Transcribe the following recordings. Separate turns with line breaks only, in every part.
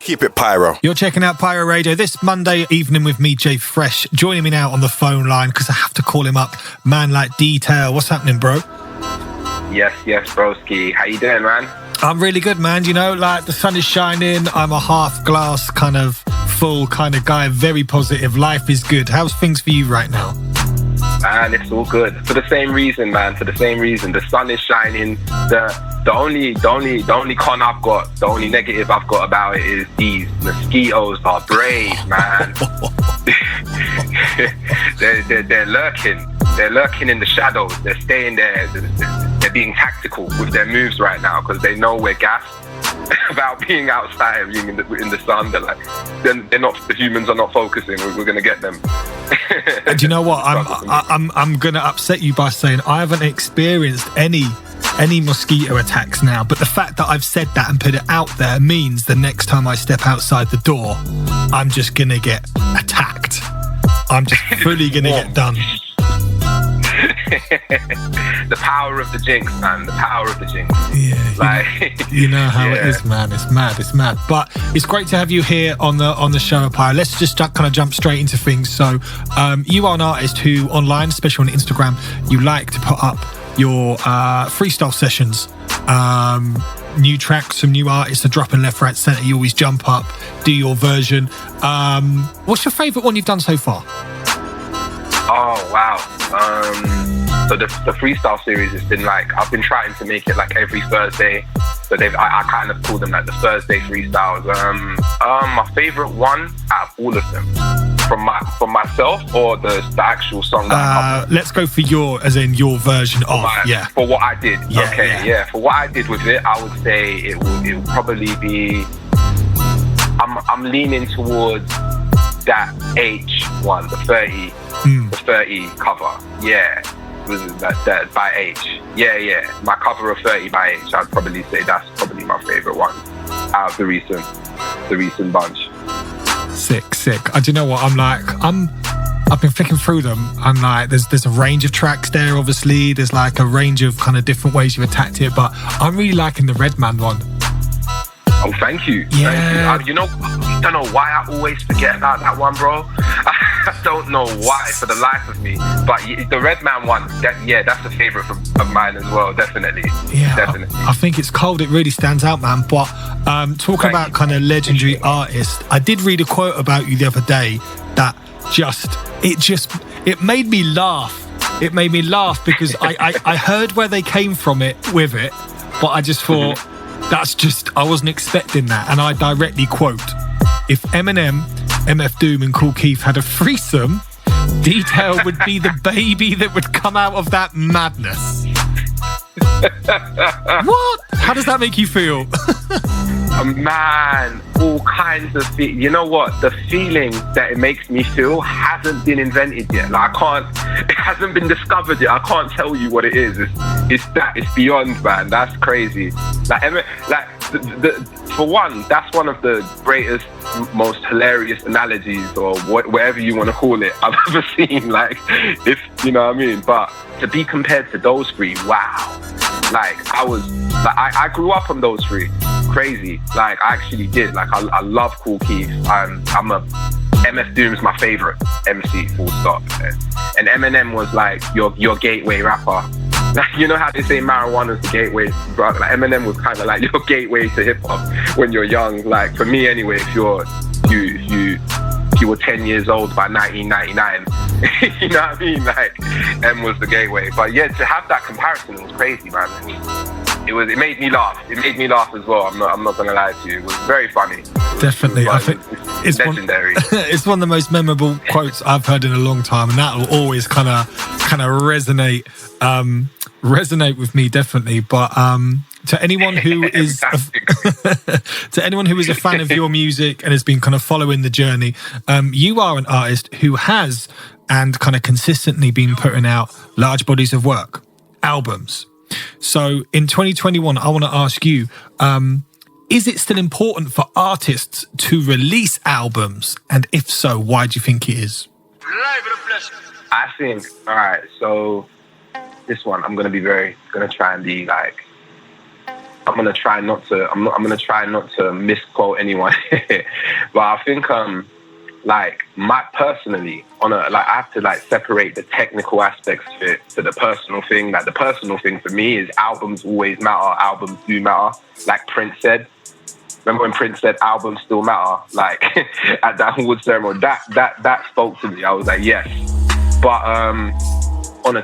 Keep it pyro.
You're checking out Pyro Radio this Monday evening with me, Jay Fresh. Joining me now on the phone line, because I have to call him up, man like Detail. What's happening, bro?
Yes, broski. How you doing, man?
I'm really good, man. You know, like the sun is shining. I'm a half glass kind of full kind of guy. Very positive. Life is good. How's things for you right now?
Man, it's all good. For the same reason, man. For the same reason. The sun is shining. The only con I've got, the only negative I've got about it is these mosquitoes are brave, man. they're lurking. They're lurking in the shadows. They're staying there. They're being tactical with their moves right now because they know we're gassed about being outside, being in the sun. They're like, they're not. The humans are not focusing. We're gonna get them.
And you know what? I'm gonna upset you by saying I haven't experienced any mosquito attacks now, but the fact that I've said that and put it out there means the next time I step outside the door, I'm just gonna get attacked. I'm just fully gonna get done.
The power of the jinx, man. The power of the jinx.
Yeah, you know how it is, man. It's mad. But it's great to have you here on the show, Pyro. Let's just kind of jump straight into things. So, you are an artist who online, especially on Instagram, you like to put up your freestyle sessions. New tracks from new artists are dropping left, right, centre. You always jump up, do your version. What's your favourite one you've done so far?
Oh, wow. So the freestyle series has been like, I've been trying to make it like every Thursday. So I kind of call them like the Thursday freestyles. My favourite one out of all of them, from myself or the actual song that
let's go for your version of,
for what I did.
Yeah.
For what I did with it, I would say it will probably be, I'm leaning towards that H one, the 30 cover. Yeah. Was that by H? Yeah. My cover of 30 by H. I'd probably say that's probably my favourite one out of the recent bunch.
Sick. Do you know what? I've been flicking through them. I'm like, there's a range of tracks there. Obviously, there's like a range of kind of different ways you've attacked it. But I'm really liking the Redman one.
Oh, thank you.
Yeah.
Thank you. I don't know why I always forget about that one, bro. I don't know why for the life of me. But the Redman one, that's a favourite of mine as well, definitely.
Yeah,
definitely.
I think it's cold. It really stands out, man. But talking about kind of legendary artists, I did read a quote about you the other day that it made me laugh. It made me laugh because I heard where they came from with it, but I just thought, I wasn't expecting that. And I directly quote, if Eminem, MF Doom and Kool Keith had a threesome, Detail would be the baby that would come out of that madness. What? How does that make you feel?
Man, all kinds of you know what? The feeling that it makes me feel hasn't been invented yet. Like it hasn't been discovered yet. I can't tell you what it is. It's beyond, man. That's crazy. For one, that's one of the greatest, most hilarious analogies, or whatever you want to call it, I've ever seen. Like, if you know what I mean. But to be compared to those three, wow. Like I grew up on those three. Crazy. Like I actually did. Like I love Kool Keith. MF Doom's my favorite MC, full stop. And Eminem was like your gateway rapper. Like, you know how they say marijuana's the gateway, bro? Like Eminem was kind of like your gateway to hip hop when you're young. Like for me anyway, if you were 10 years old by 1999, you know what I mean? Like M was the gateway. But yeah, to have that comparison, it was crazy, man. It made me laugh. It made me laugh as well. I'm not gonna lie to you. It was very funny.
Definitely. I think it's
legendary.
It's one of the most memorable quotes I've heard in a long time, and that will always kind of resonate with me, definitely. But to anyone who is a fan of your music and has been kind of following the journey, you are an artist who has and kind of consistently been putting out large bodies of work, albums. So in 2021, I want to ask you, is it still important for artists to release albums? And if so, why do you think it is?
I think, all right, so this one, I'm going to try and be like I'm gonna try not to misquote anyone, but I think personally, I have to separate the technical aspects of it to the personal thing. Like the personal thing for me is albums always matter. Albums do matter. Like Prince said. Remember when Prince said albums still matter? Like at that award ceremony, that spoke to me. I was like, yes. But on the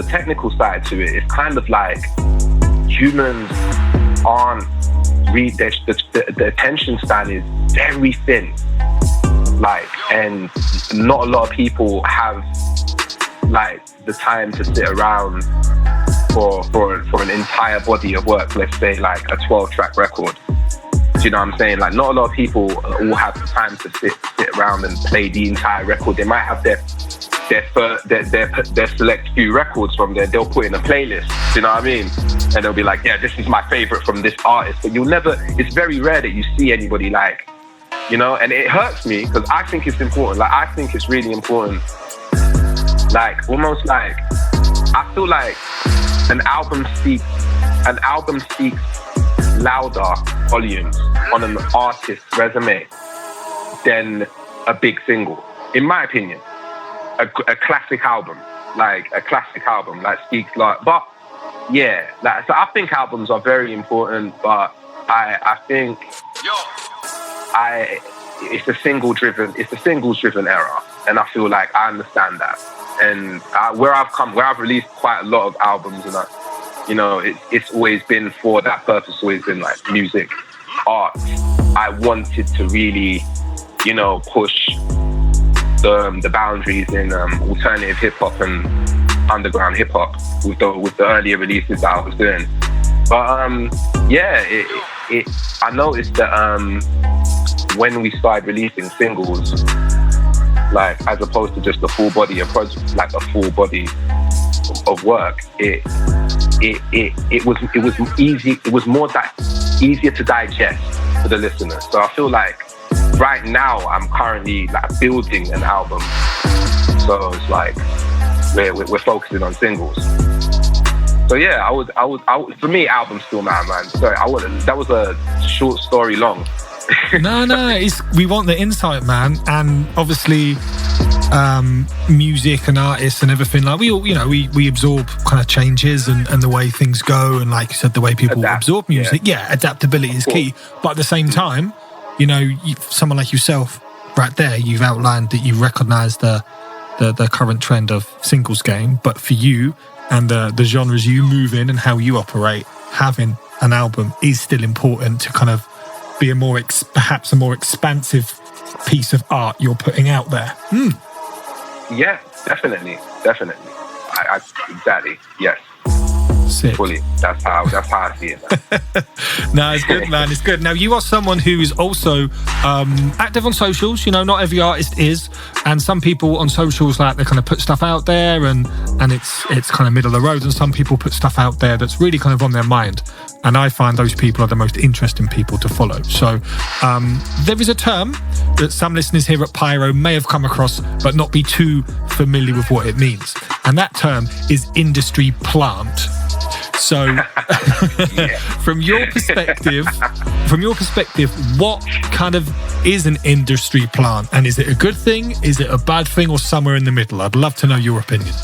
technical side to it, it's kind of like humans aren't really, the attention span is very thin. And not a lot of people have the time to sit around for an entire body of work. Let's say a 12-track record. Do you know what I'm saying? Not a lot of people all have the time to sit around and play the entire record. They might have their select few records from there. They'll put in a playlist. Do you know what I mean? And they'll be like, yeah, this is my favorite from this artist. But it's very rare that you see anybody and it hurts me because I think it's important. I think it's really important. I feel like an album speaks louder volumes on an artist's resume than a big single, in my opinion. A classic album speaks like. But yeah, so I think albums are very important. But I think it's a singles driven era, and I feel like I understand that. And where I've released quite a lot of albums, and it's always been for that purpose. Always been music, art. I wanted to really, push the boundaries in alternative hip hop and underground hip hop with the earlier releases that I was doing. But I noticed that when we started releasing singles, as opposed to just a full body approach, a full body of work, it was easy. It was easier to digest for the listener. So I feel like right now I'm currently building an album. So it's we're focusing on singles. So yeah, I would for me, albums still matter, man. Sorry, that was a short story long.
No, we want the insight, man. And obviously music and artists and everything, we absorb kind of changes and the way things go, and like you said, the way people absorb music. Yeah, adaptability is key. But at the same time, someone like yourself right there, you've outlined that you recognize the current trend of singles game, but for you and the genres you move in and how you operate, having an album is still important to kind of be perhaps a more expansive piece of art you're putting out there.
Yeah, definitely. I exactly, yes.
Sick.
Fully. That's how I see it.
No, it's good, man. It's good. Now, you are someone who's also active on socials. Not every artist is, and some people on socials they kind of put stuff out there, and it's kind of middle of the road. And some people put stuff out there that's really kind of on their mind. And I find those people are the most interesting people to follow. So there is a term that some listeners here at Pyro may have come across, but not be too familiar with what it means. And that term is industry plant. So from your perspective, what kind of is an industry plant? And is it a good thing? Is it a bad thing, or somewhere in the middle? I'd love to know your opinion.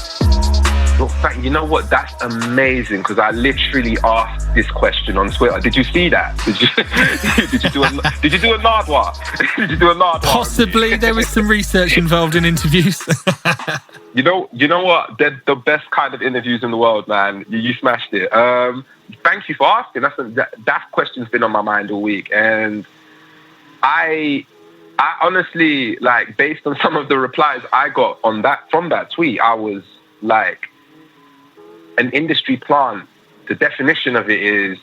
Well, you know what? That's amazing, because I literally asked this question on Twitter. Did you see that? Did you do a Nardwuar? Did you do a Nardwuar?
Possibly. There was some research involved in interviews.
You know what? They're the best kind of interviews in the world, man. You smashed it. Thank you for asking. That question's been on my mind all week, and I honestly, based on some of the replies I got from that tweet, I was like, an industry plant, the definition of it is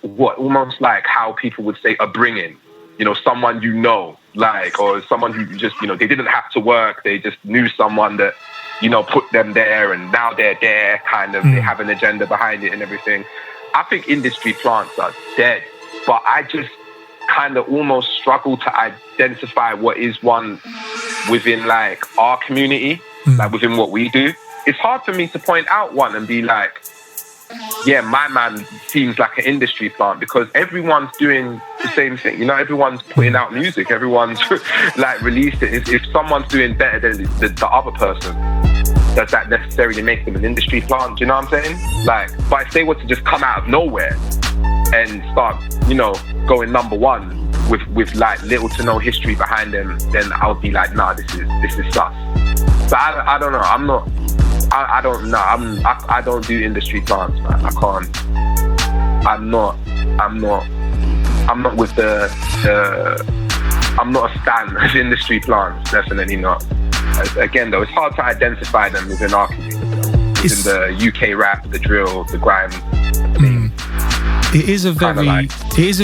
almost like how people would say a bring-in, someone or someone who just, they didn't have to work, they just knew someone that, put them there, and now they're there, kind of, they have an agenda behind it and everything. I think industry plants are dead, but I just kind of almost struggle to identify what is one within our community, within what we do. It's hard for me to point out one and be like, yeah, my man seems like an industry plant because everyone's doing the same thing. You know, everyone's putting out music. Everyone's like released it. If someone's doing better than the other person, does that necessarily make them an industry plant? Do you know what I'm saying? Like, but if they were to just come out of nowhere and start, you know, going number one with like little to no history behind them, then I would be like, nah, this is sus. So I don't know. I don't do industry plants, man. I can't. I'm not with I'm not a stan of industry plants. Definitely not. Again, though, it's hard to identify them within our community. In the UK rap, the drill, the grime.
It is a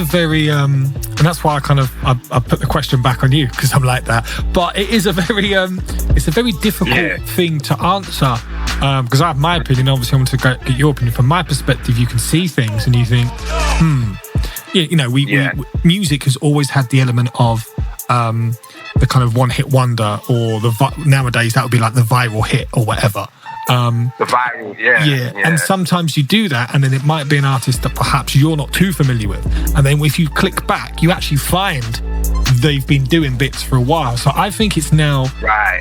very, and that's why I put the question back on you, because I'm like that. But it is a very, it's a very difficult thing to answer, because I have my opinion. Obviously, I want to get your opinion. From my perspective, you can see things and you think, you know, we music has always had the element of the kind of one-hit wonder, or nowadays that would be like the viral hit or whatever.
The viral, yeah.
And sometimes you do that, and then it might be an artist that perhaps you're not too familiar with, and then if you click back, you actually find they've been doing bits for a while. So I think it's now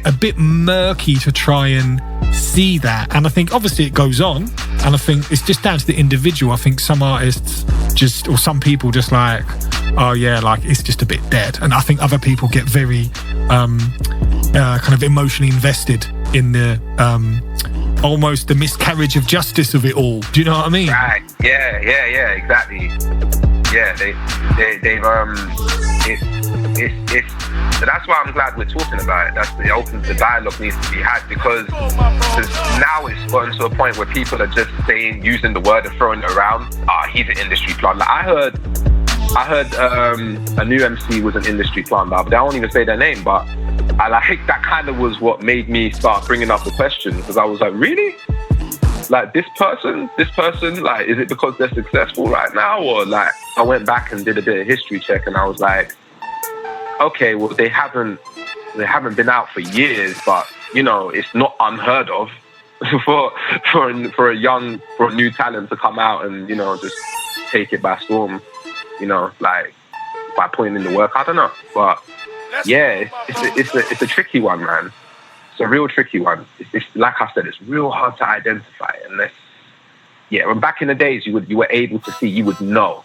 a bit murky to try and see that, and I think obviously it goes on, and I think it's just down to the individual. I think some artists or some people just like, oh yeah, like it's just a bit dead, and I think other people get very kind of emotionally invested in the almost the miscarriage of justice of it all. Do you know what I mean?
Right. Yeah, exactly. Yeah, it's so that's why I'm glad we're talking about it. The dialogue needs to be had, because now it's gotten to a point where people are just using the word and throwing it around. He's an industry plant. Like I heard a new MC was an industry plant, but I won't even say their name, but I think that kind of was what made me start bringing up the question, because I was like, really? Like this person, like, is it because they're successful right now? Or like, I went back and did a bit of history check, and I was like, okay, well, they haven't been out for years, but you know, it's not unheard of for a new talent to come out and, you know, just take it by storm, you know, like by putting in the work. I don't know, but yeah, it's a tricky one, man. It's a real tricky one. It's like I said, it's real hard to identify unless, when back in the days you were able to see, you would know,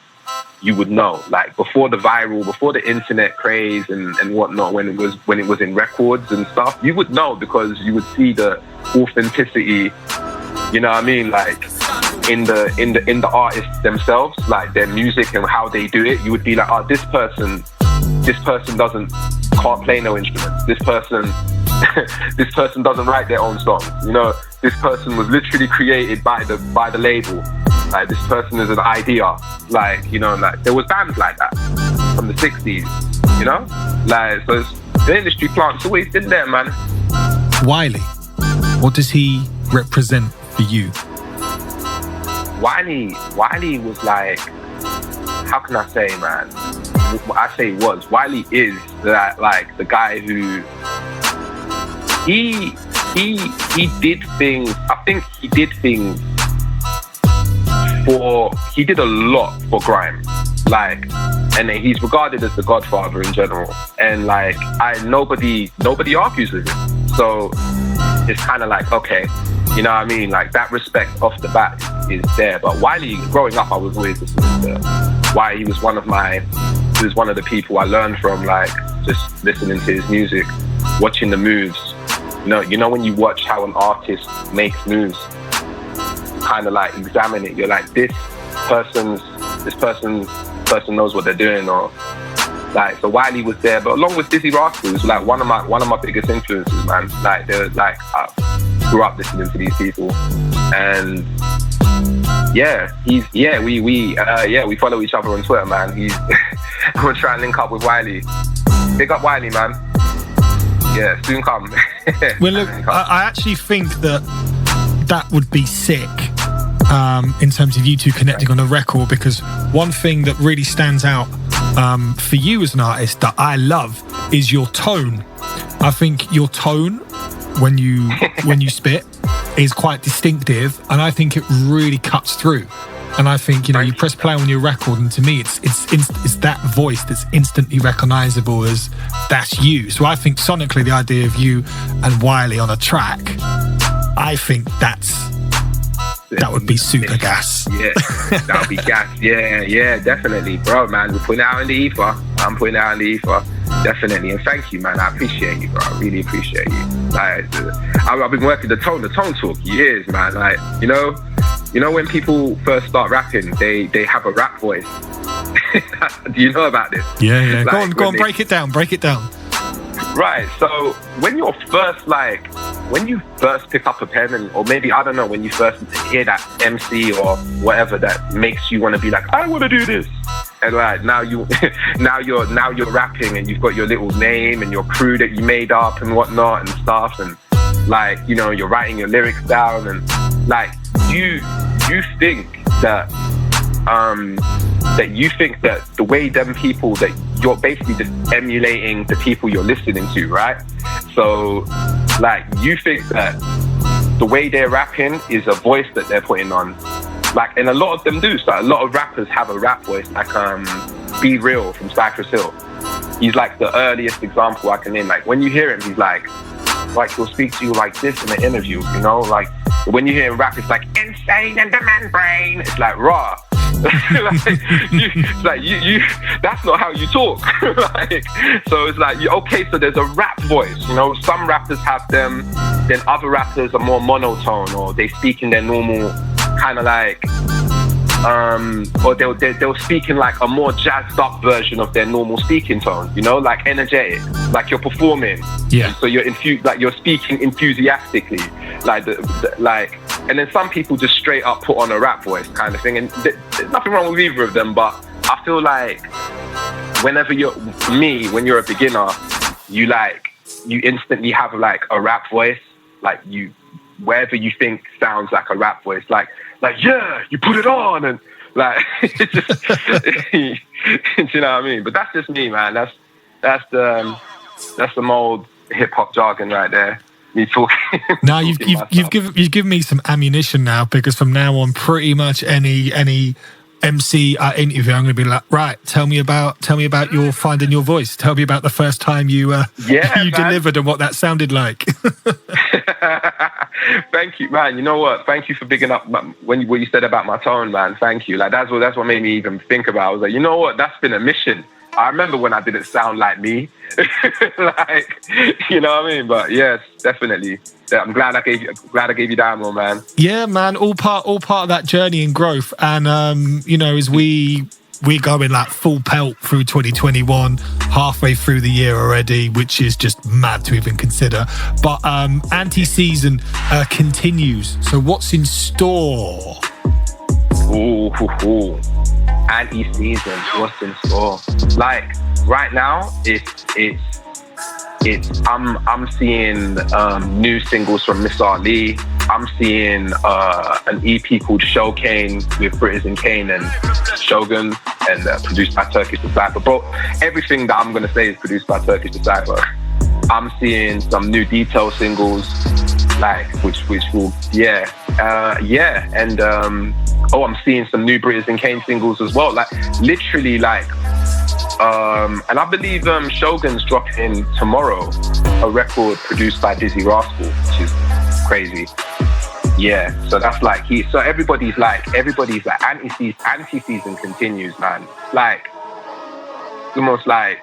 like before the internet craze and whatnot, when it was in records and stuff, you would know, because you would see the authenticity, you know what I mean, like in the artists themselves, like their music and how they do it. You would be like, oh, this person can't play no instruments. This person doesn't write their own songs. You know, this person was literally created by the label. Like this person is an idea. Like, you know, like there was bands like that from the 60s, you know? Like, so the industry plant's always been there, man.
Wiley, what does he represent for you?
Wiley was like, how can I say, man? Wiley is that, like, the guy who he did things. I think he did a lot for grime, like, and he's regarded as the Godfather in general. And like, nobody argues with him. So it's kind of like, okay, you know what I mean? Like that respect off the bat is there. But Wiley, growing up, I was always listening to Wiley. He was one of the people I learned from, like just listening to his music, watching the moves. You know when you watch how an artist makes moves, kind of like examine it. You're like, this person knows what they're doing, or like. So Wiley was there, but along with Dizzy Rascal, was like one of my biggest influences, man. Like they're like, I grew up listening to these people, and we follow each other on Twitter, man. I'm gonna try and link up with Wiley. Big up Wiley, man. Yeah, soon come.
Well, look, I actually think that would be sick in terms of you two connecting on a record, because one thing that really stands out for you as an artist that I love is your tone. I think your tone when you spit is quite distinctive, and I think it really cuts through. And I think, you know, you press play on your record, and to me, it's that voice that's instantly recognizable as that's you. So I think sonically, the idea of you and Wiley on a track, I think that would be super gas.
Yeah, that would be gas. Yeah, definitely, bro, man. We're putting it out in the ether. I'm putting it out in the ether. Definitely, and thank you, man. I appreciate you, bro. I really appreciate you. Like, I've been working the tone talk years, man. Like, you know when people first start rapping, they have a rap voice. Do you know about this?
Yeah. Like, go on, break it down.
Right, so when you first pick up a pen, or maybe, I don't know, when you first hear that MC or whatever that makes you want to be like, I want to do this. And like now you're rapping, and you've got your little name and your crew that you made up and whatnot and stuff, and like, you know, you're writing your lyrics down, and like you think that the way them people, that you're basically just emulating the people you're listening to, right? So like you think that the way they're rapping is a voice that they're putting on. Like, and a lot of them do. So a lot of rappers have a rap voice, like Be Real from Cypress Hill. He's like the earliest example I can name. Like when you hear him, he's like he'll speak to you like this in an interview, you know? Like when you hear him rap, it's like insane and the man brain. It's like raw. you that's not how you talk. Like, so it's like, okay, so there's a rap voice, you know. Some rappers have them, then other rappers are more monotone, or they speak in their normal kind of like or they'll speak in like a more jazzed up version of their normal speaking tone, you know, like energetic, like you're performing.
Yeah.
So you're like you're speaking enthusiastically, like and then some people just straight up put on a rap voice kind of thing, and there's nothing wrong with either of them. But I feel like when you're a beginner, you instantly have like a rap voice, like wherever you think sounds like a rap voice, like yeah, you put it on, and like it's just, you know what I mean? But that's just me, man. That's some old hip hop jargon right there. Me talking.
Now you've given me some ammunition now, because from now on, pretty much any MC interview, I'm going to be like, right, tell me about your finding your voice. Tell me about the first time you delivered and what that sounded like.
Thank you, man. You know what? Thank you for bigging up what you said about my tone, man. Thank you. Like that's what made me even think about it. I was like, you know what? That's been a mission. I remember when I didn't sound like me. Like, you know what I mean? But yes, definitely. Yeah, I'm glad I gave you that one, man.
Yeah, man. All part of that journey and growth. And you know, as we're going like full pelt through 2021, halfway through the year already, which is just mad to even consider. But anti-season continues. So what's in store?
Ooh. Anti-season, what's in store? Like right now, I'm seeing new singles from Miss Ali. I'm seeing an EP called Showcane with Britters and Kane and Shogun, and produced by Turkish Disciple. Bro, everything that I'm gonna say is produced by Turkish Disciple. I'm seeing some new Detail singles, like which will and I'm seeing some new Britters and Kane singles as well. Like literally, like and I believe Shogun's dropping tomorrow a record produced by Dizzy Rascal, which is crazy. Yeah, so that's like everybody's like anti-season continues, man. Like almost like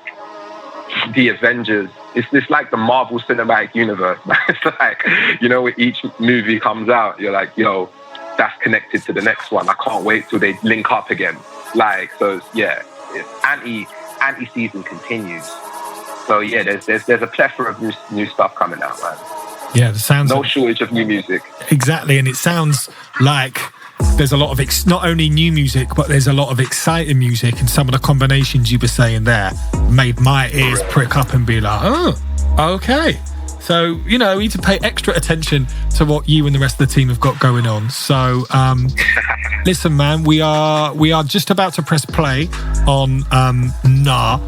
the Avengers. It's like the Marvel Cinematic Universe. It's like, you know, when each movie comes out, you're like, yo, that's connected to the next one. I can't wait till they link up again. Like, so yeah, anti-season continues. So yeah, there's a plethora of new stuff coming out, man.
Yeah, the sounds
no shortage of new music.
Exactly, and it sounds like there's a lot of not only new music, but there's a lot of exciting music, and some of the combinations you were saying there made my ears prick up and be like, oh, okay. So, you know, we need to pay extra attention to what you and the rest of the team have got going on. So, listen, man, we are just about to press play on Nah,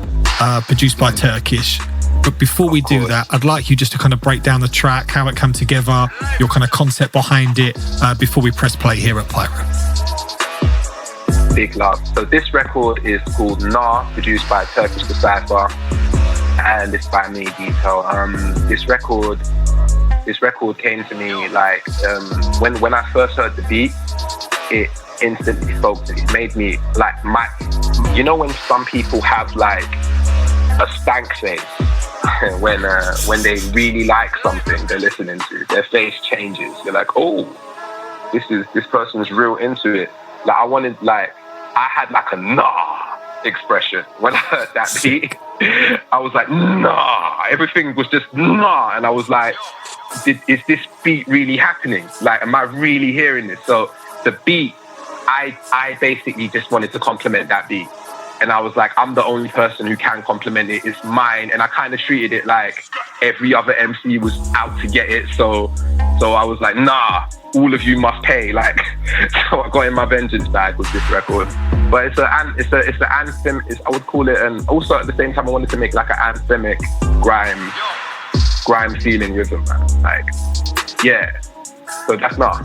produced by Turkish. But before we do that, I'd like you just to kind of break down the track, how it came together, your kind of concept behind it, before we press play here at Pyro.
Big love. So this record is called Nah, produced by Turkish Decipher, and it's by me, Detail. This record came to me like when I first heard the beat, it instantly spoke to me. It made me like you know when some people have like a stank face when they really like something they're listening to, their face changes. You're like, oh, this person's real into it. Like I had like a nah expression when I heard that beat. I was like, nah. Everything was just nah, and I was like, is this beat really happening? Like, am I really hearing this? So the beat, I basically just wanted to compliment that beat. And I was like, I'm the only person who can compliment it. It's mine. And I kind of treated it like every other MC was out to get it. So I was like, nah, all of you must pay. Like, so I got in my vengeance bag with this record. But it's an anthem. I would call it, and also at the same time, I wanted to make like an anthemic grime feeling rhythm, man. Like, yeah. So that's Nah.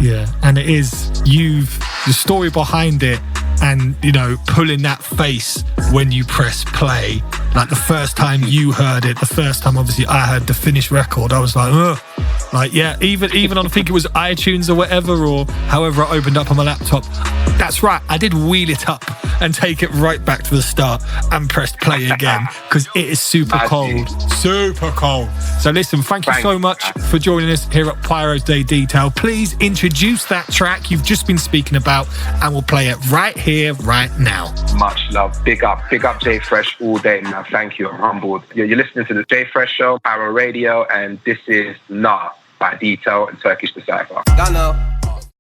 Yeah, and it is the story behind it. And, you know, pulling that face when you press play. Like the first time you heard it, the first time obviously I heard the finished record, I was like, ugh. Like, yeah, even on, I think it was iTunes or whatever, or however I opened up on my laptop. That's right, I did wheel it up and take it right back to the start and pressed play again, because it is super cold. Super cold. So listen, thank you so much for joining us here at Pyro's Day Detail. Please introduce that track you've just been speaking about, and we'll play it right here, right now.
Much love. Big up J Fresh all day, man. Thank you. I'm humbled. You're listening to the J Fresh Show, Pyro Radio, and this is Nah by Detail and Turkish Decipher.